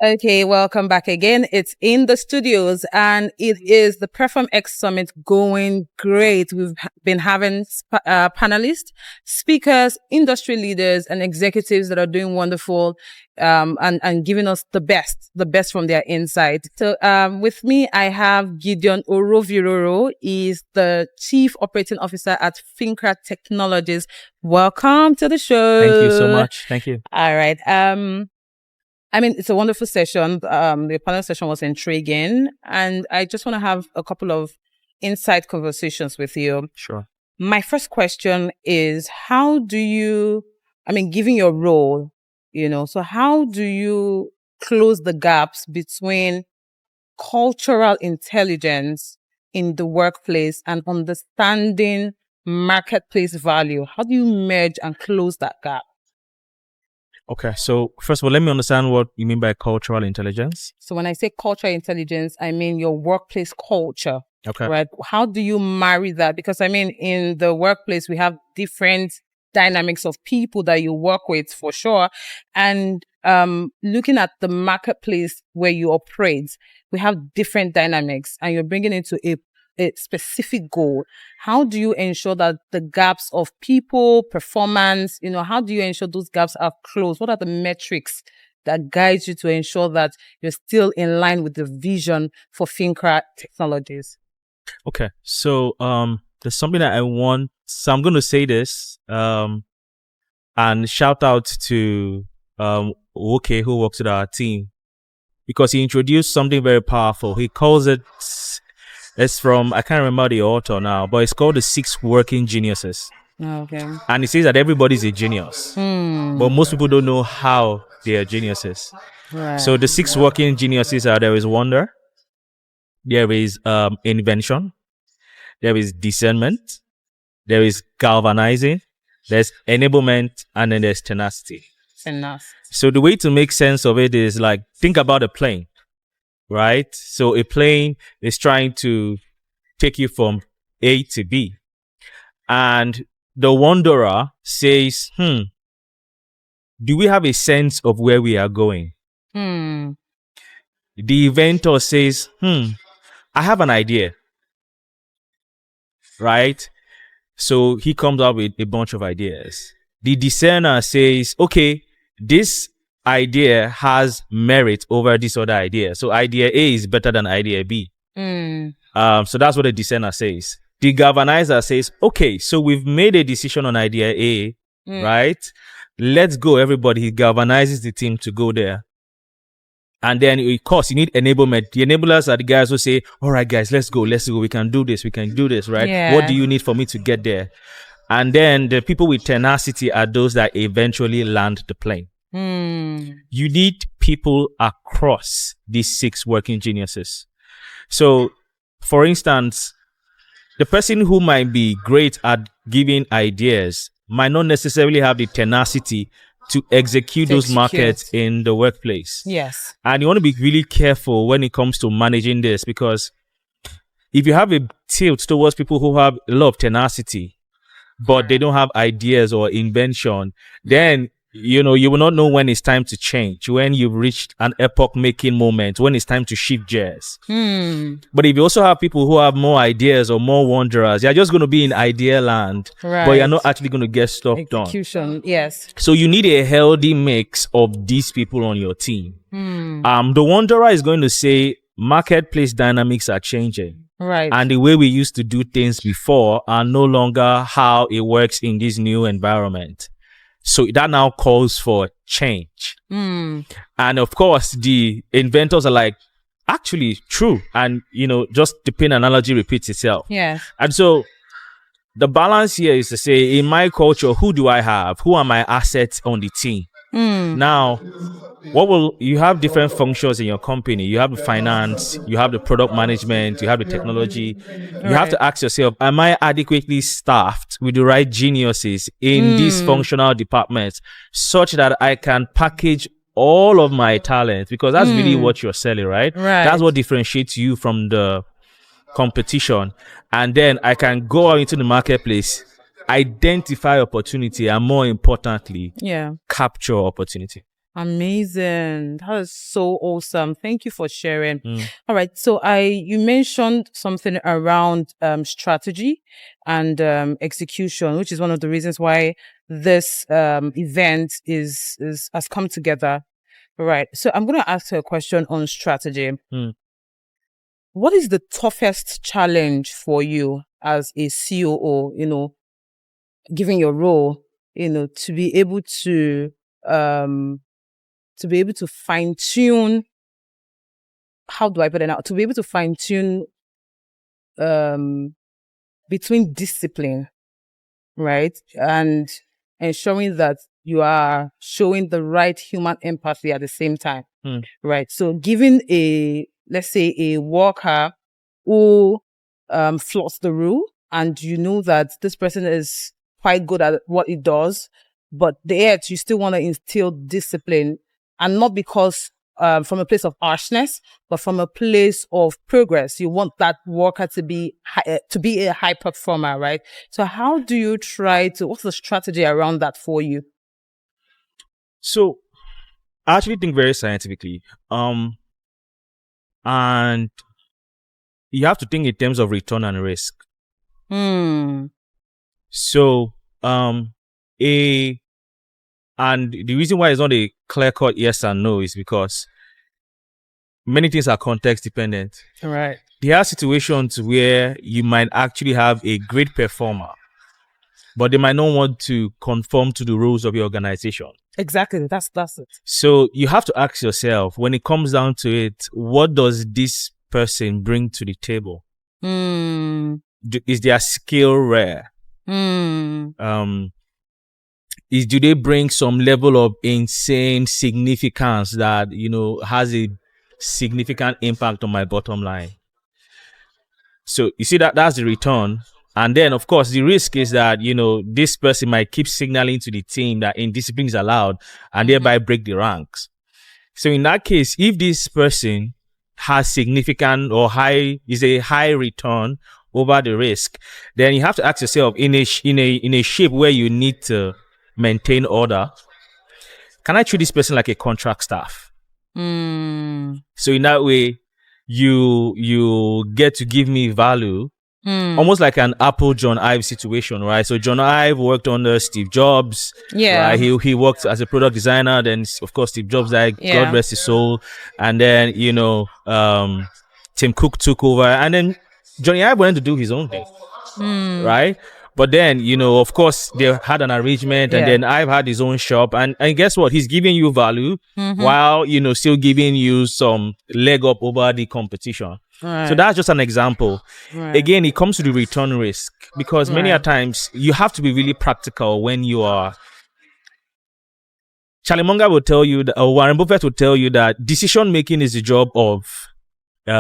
Okay, welcome back again. It's in the studios and it is the PerformX Summit going great. We've been having panelists, speakers, industry leaders, and executives that are doing wonderful and giving us the best from their insight. So with me, I have Gideon Orovwiroro. He's the Chief Operating Officer at Fincra Technologies. Welcome to the show. Thank you so much. Thank you. All right. It's a wonderful session. The panel session was intriguing, and I just want to have a couple of insight conversations with you. Sure. My first question is, how do you, given your role, so how do you close the gaps between cultural intelligence in the workplace and understanding marketplace value? How do you merge and close that gap? Okay, so first of all, let me understand what you mean by cultural intelligence. So when I say cultural intelligence, I mean your workplace culture. Okay. Right? How do you marry that? Because in the workplace, we have different dynamics of people that you work with for sure. And looking at the marketplace where you operate, we have different dynamics and you're bringing it to a specific goal. How do you ensure that the gaps of people, performance, how do you ensure those gaps are closed? What are the metrics that guide you to ensure that you're still in line with the vision for Fincra Technologies? Okay, so there's something that I want. So I'm going to say this and shout out to OK, who works with our team, because he introduced something very powerful. He calls it, it's from, I can't remember the author now, but it's called the 6 working geniuses. Okay. And he says that everybody's a genius, but most people don't know how they are geniuses. Right. So the 6 working geniuses are: there is wonder, there is invention, there is discernment, there is galvanizing, there's enablement, and then there's tenacity. So the way to make sense of it is, like, think about a plane, right? So a plane is trying to take you from A to B. And the wanderer says, do we have a sense of where we are going? The inventor says, I have an idea, right? So he comes up with a bunch of ideas. The discerner says, okay, this idea has merit over this other idea. So idea A is better than idea B. So that's what the discerner says. The galvanizer says, okay, so we've made a decision on idea A, right? Let's go, everybody. He galvanizes the team to go there. And then, of course, you need enablement. The enablers are the guys who say, all right, guys, let's go. We can do this, right? Yeah. What do you need for me to get there? And then the people with tenacity are those that eventually land the plane. You need people across these 6 working geniuses. So, for instance, the person who might be great at giving ideas might not necessarily have the tenacity to execute those markets in the workplace. Yes. And you want to be really careful when it comes to managing this, because if you have a tilt towards people who have a lot of tenacity, but they don't have ideas or invention, then you will not know when it's time to change, when you've reached an epoch-making moment, when it's time to shift gears. But if you also have people who have more ideas or more wanderers, you're just going to be in idea land, right, but you're not actually going to get stuff done. Execution, yes. So you need a healthy mix of these people on your team. The wanderer is going to say, marketplace dynamics are changing. Right. And the way we used to do things before are no longer how it works in this new environment. So that now calls for change. And of course, the inventors are like, actually true. And, just the pin analogy repeats itself. Yes. And so the balance here is to say, in my culture, who do I have? Who are my assets on the team? Now, you have different functions in your company. You have the finance, you have the product management, you have the technology. You have to ask yourself, am I adequately staffed with the right geniuses in these functional departments, such that I can package all of my talent? Because that's really what you're selling, right? That's what differentiates you from the competition. And then I can go out into the marketplace, identify opportunity, and more importantly, capture opportunity. Amazing. That is so awesome. Thank you for sharing. All right. So you mentioned something around strategy and execution, which is one of the reasons why this event has come together. Right. So I'm going to ask you a question on strategy. What is the toughest challenge for you as a COO, given your role, to be able to fine tune, how do I put it out? To be able to fine tune between discipline, right? And ensuring that you are showing the right human empathy at the same time, right? So giving let's say a worker who flaunts the rule, and you know that this person is quite good at what he does, but yet you still want to instill discipline, and not because from a place of harshness, but from a place of progress. You want that worker to be a high performer, right? So how do you what's the strategy around that for you? So I actually think very scientifically. And you have to think in terms of return and risk. So and the reason why it's not a clear-cut yes and no is because many things are context dependent. Right. There are situations where you might actually have a great performer, but they might not want to conform to the rules of your organization. Exactly. That's it. So you have to ask yourself, when it comes down to it, what does this person bring to the table? Is their skill rare? Do they bring some level of insane significance that, has a significant impact on my bottom line? So you see that's the return. And then, of course, the risk is that, this person might keep signaling to the team that indiscipline is allowed and thereby break the ranks. So in that case, if this person has significant or is a high return over the risk, then you have to ask yourself, in a shape where you need to maintain order, can I treat this person like a contract staff? So in that way, you get to give me value, almost like an Apple John Ive situation, right? So John Ive worked under Steve Jobs. Yeah. Right? He worked as a product designer. Then, of course, Steve Jobs died. Yeah. God rest his soul. And then, Tim Cook took over. And then Johnny Ive went to do his own thing. Right? But then, of course, they had an arrangement, and then I've had his own shop. And guess what? He's giving you value while, still giving you some leg up over the competition. Right. So that's just an example. Right. Again, it comes to the return risk, because many a times you have to be really practical when you are. Charlie Munger will tell you, Warren Buffett will tell you that decision making is the job of a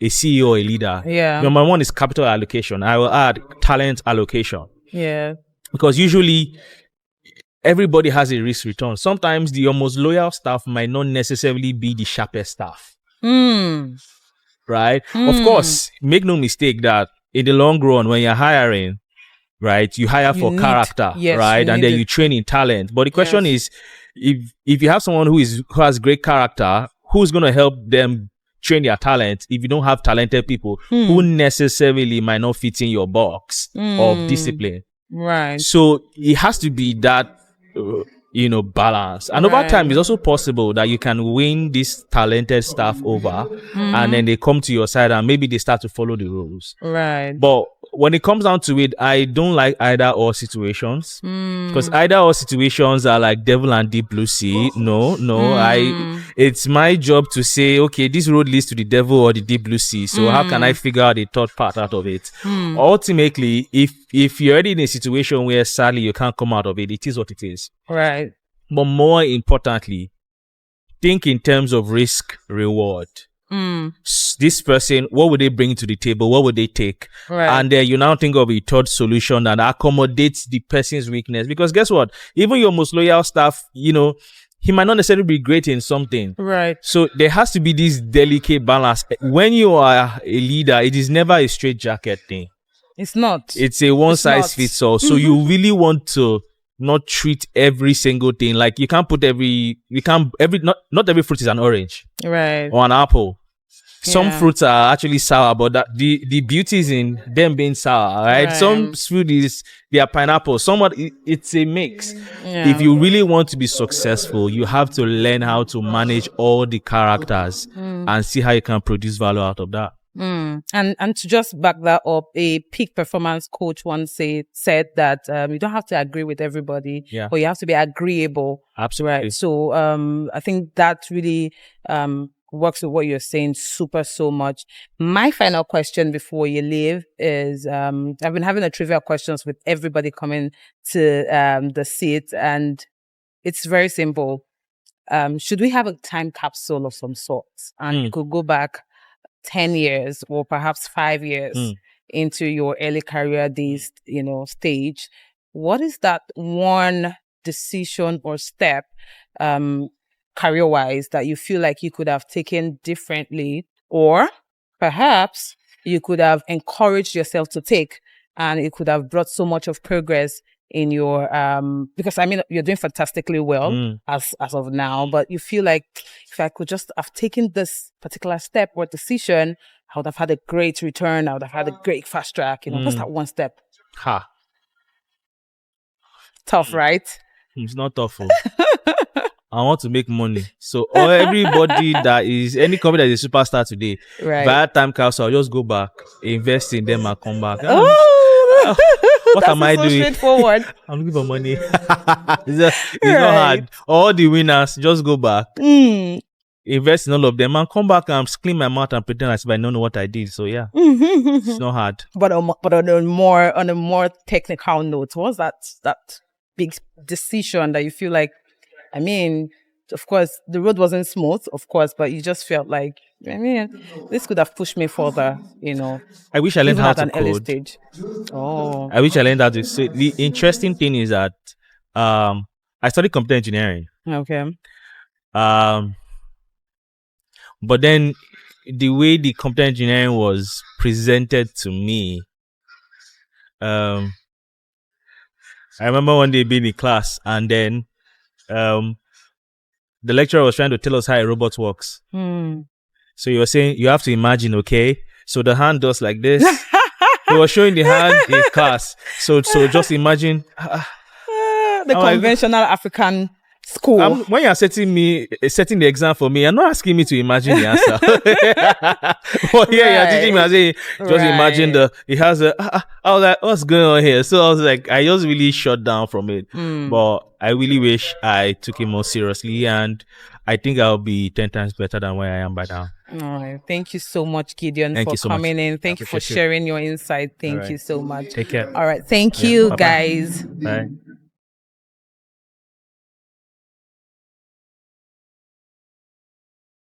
CEO or a leader. Yeah. Number one is capital allocation. I will add talent allocation. Yeah. Because usually everybody has a risk return. Sometimes your most loyal staff might not necessarily be the sharpest staff. Right? Of course, make no mistake that in the long run, when you're hiring, right, you hire for character, right? And then you train in talent. But the question is, if you have someone who has great character, who's going to help them train their talent if you don't have talented people who necessarily might not fit in your box of discipline? Right. So it has to be that balance. And over time, it's also possible that you can win this talented staff over, and then they come to your side and maybe they start to follow the rules. Right. But when it comes down to it, I don't like either or situations, because either or situations are like devil and deep blue sea. No, it's my job to say, okay, this road leads to the devil or the deep blue sea. So how can I figure out the third part out of it? Ultimately, if you're already in a situation where sadly you can't come out of it, it is what it is. Right. But more importantly, think in terms of risk reward. This person, what would they bring to the table? What would they take? Right. And then you now think of a third solution that accommodates the person's weakness. Because guess what? Even your most loyal staff, he might not necessarily be great in something. Right. So there has to be this delicate balance. When you are a leader, it is never a straitjacket thing. It's not. It's a one size fits all. So you really want to not treat every single thing. Like you can't put not every fruit is an orange Right. or an apple. Some Yeah. fruits are actually sour, but that the beauty is in them being sour, right? Some fruit they are pineapple. It's a mix. Yeah. If you really want to be successful, you have to learn how to manage all the characters and see how you can produce value out of that. And to just back that up, a peak performance coach once said that you don't have to agree with everybody, but you have to be agreeable. Absolutely. Right. So I think that really works with what you're saying so much. My final question before you leave is I've been having a trivia questions with everybody coming to the seat, and it's very simple. Should we have a time capsule of some sort, and you could go back 10 years or perhaps 5 years into your early career days, stage, what is that one decision or step career-wise that you feel like you could have taken differently, or perhaps you could have encouraged yourself to take, and it could have brought so much of progress in your because I mean you're doing fantastically well as of now, but you feel like if I could just have taken this particular step or decision, I would have had a great return, I would have had a great fast track, what's that one step? Tough, right? It's not tough. I want to make money. So everybody any company that is a superstar today, via time capsule, I'll just go back, invest in them and come back. What am I doing? Straightforward. I'm looking for money. It's not hard. All the winners, just go back, invest in all of them, and come back and clean my mouth and pretend as if I don't know what I did. So yeah, it's not hard. But on a more technical note, what's that big decision that you feel like? I mean, of course, the road wasn't smooth, of course, but you just felt like, this could have pushed me further, I wish I learned how to an code. early stage. Oh. I wish I learned how to. So the interesting thing is that I studied computer engineering. Okay. But then the way the computer engineering was presented to me, I remember one day being in class, and then the lecturer was trying to tell us how a robot works. So you were saying you have to imagine, okay? So the hand does like this. He was showing the hand in class. So just imagine the conventional African school. When you're setting the exam for me, you're not asking me to imagine the answer. But you're teaching me, I say, just imagine it has I was like, what's going on here? So I was like, I just really shut down from it. But I really wish I took it more seriously, and I think I'll be 10 times better than where I am by now. All right. Thank you so much, Gideon, for so coming much. in. Thank you for sharing your insight. Thank you so much. Take care. All right. Thank you, Bye-bye. guys. Bye.